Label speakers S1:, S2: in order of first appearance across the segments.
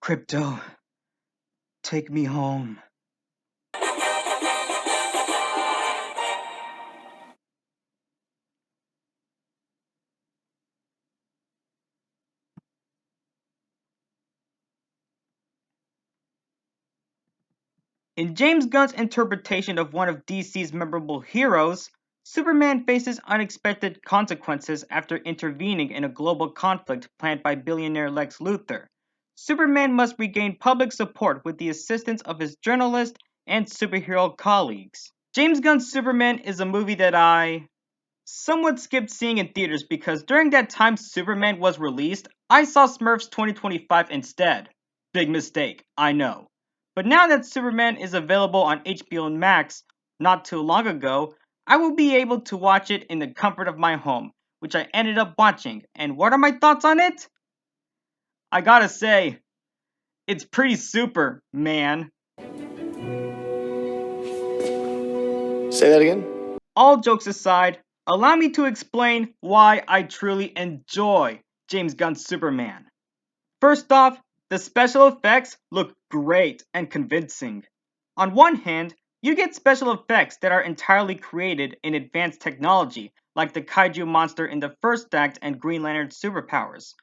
S1: Crypto, take me home. In James Gunn's interpretation of one of DC's memorable heroes, Superman faces unexpected consequences after intervening in a global conflict planned by billionaire Lex Luthor. Superman must regain public support with the assistance of his journalist and superhero colleagues. James Gunn's Superman is a movie that I somewhat skipped seeing in theaters because during that time Superman was released, I saw Smurfs 2025 instead. Big mistake, I know. But now that Superman is available on HBO Max not too long ago, I will be able to watch it in the comfort of my home, which I ended up watching. And what are my thoughts on it? I gotta say, it's pretty super, man.
S2: Say that again?
S1: All jokes aside, allow me to explain why I truly enjoy James Gunn's Superman. First off, the special effects look great and convincing. On one hand, you get special effects that are entirely created in advanced technology, like the kaiju monster in the first act and Green Lantern's superpowers.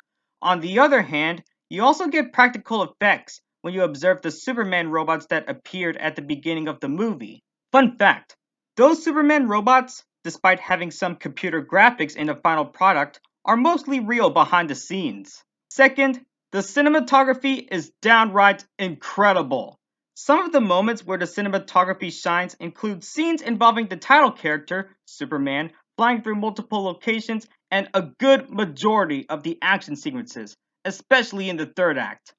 S1: On the other hand, you also get practical effects when you observe the Superman robots that appeared at the beginning of the movie. Fun fact, those Superman robots, despite having some computer graphics in the final product, are mostly real behind the scenes. Second, the cinematography is downright incredible. Some of the moments where the cinematography shines include scenes involving the title character, Superman, flying through multiple locations, and a good majority of the action sequences, especially in the third act.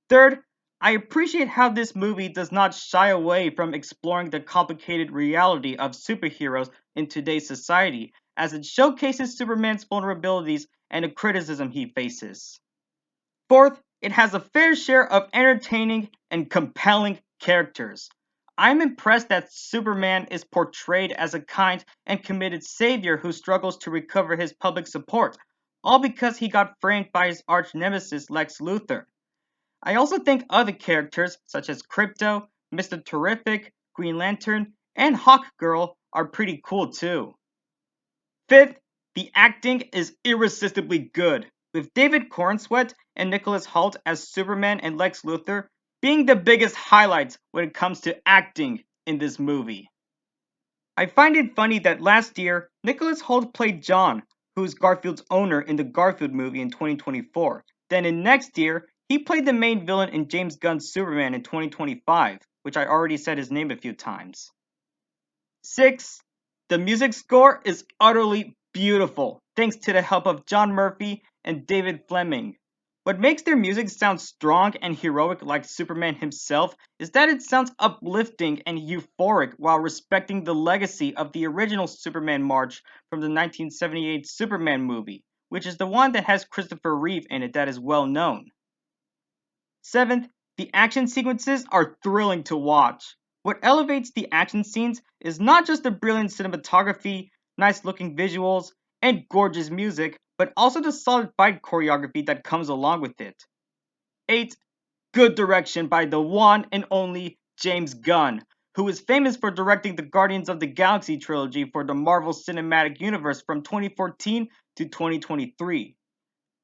S1: Third, I appreciate how this movie does not shy away from exploring the complicated reality of superheroes in today's society, as it showcases Superman's vulnerabilities and the criticism he faces. Fourth, it has a fair share of entertaining and compelling characters. I'm impressed that Superman is portrayed as a kind and committed savior who struggles to recover his public support, all because he got framed by his arch nemesis Lex Luthor. I also think other characters, such as Crypto, Mr. Terrific, Green Lantern, and Hawkgirl, are pretty cool too. Fifth, the acting is irresistibly good, with David Cornsweet and Nicholas Hoult as Superman and Lex Luthor being the biggest highlights when it comes to acting in this movie. I find it funny that last year, Nicholas Hoult played John, who's Garfield's owner in the Garfield movie in 2024. Then in next year, he played the main villain in James Gunn's Superman in 2025, which I already said his name a few times. 6. The music score is utterly beautiful, thanks to the help of John Murphy and David Fleming. What makes their music sound strong and heroic like Superman himself is that it sounds uplifting and euphoric while respecting the legacy of the original Superman march from the 1978 Superman movie, which is the one that has Christopher Reeve in it that is well known. 7th, the action sequences are thrilling to watch. What elevates the action scenes is not just the brilliant cinematography, nice looking visuals, and gorgeous music, but also the solid fight choreography that comes along with it. 8. Good direction by the one and only James Gunn, who is famous for directing the Guardians of the Galaxy trilogy for the Marvel Cinematic Universe from 2014 to 2023.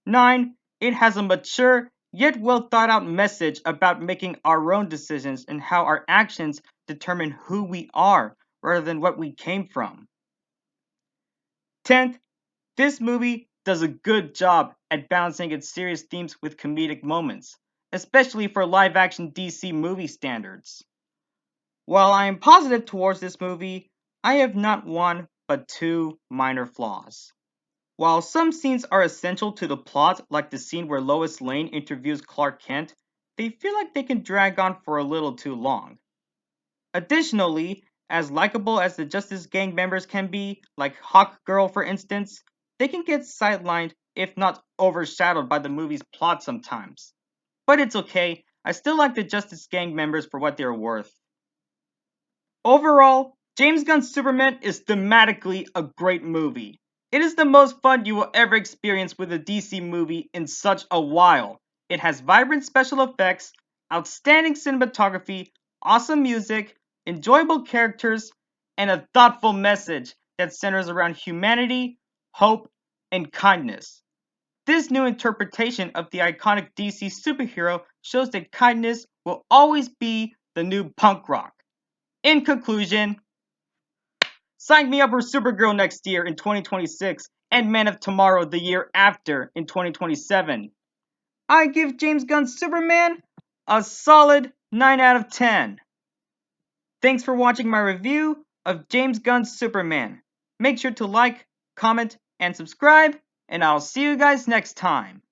S1: 9. It has a mature yet well thought out message about making our own decisions and how our actions determine who we are rather than what we came from. 10th, this movie does a good job at balancing its serious themes with comedic moments, especially for live action DC movie standards. While I am positive towards this movie, I have not one but two minor flaws. While some scenes are essential to the plot, like the scene where Lois Lane interviews Clark Kent, they feel like they can drag on for a little too long. Additionally, as likable as the Justice Gang members can be, like Hawkgirl for instance, they can get sidelined if not overshadowed by the movie's plot sometimes. But it's okay, I still like the Justice Gang members for what they're worth. Overall, James Gunn's Superman is thematically a great movie. It is the most fun you will ever experience with a DC movie in such a while, It has vibrant special effects, outstanding cinematography, awesome music, enjoyable characters, and a thoughtful message that centers around humanity, hope, and kindness. This new interpretation of the iconic DC superhero shows that kindness will always be the new punk rock. In conclusion, sign me up for Supergirl next year in 2026 and Man of Tomorrow the year after in 2027. I give James Gunn's Superman a solid 9 out of 10. Thanks for watching my review of James Gunn's Superman. Make sure to like, comment, and subscribe, and I'll see you guys next time.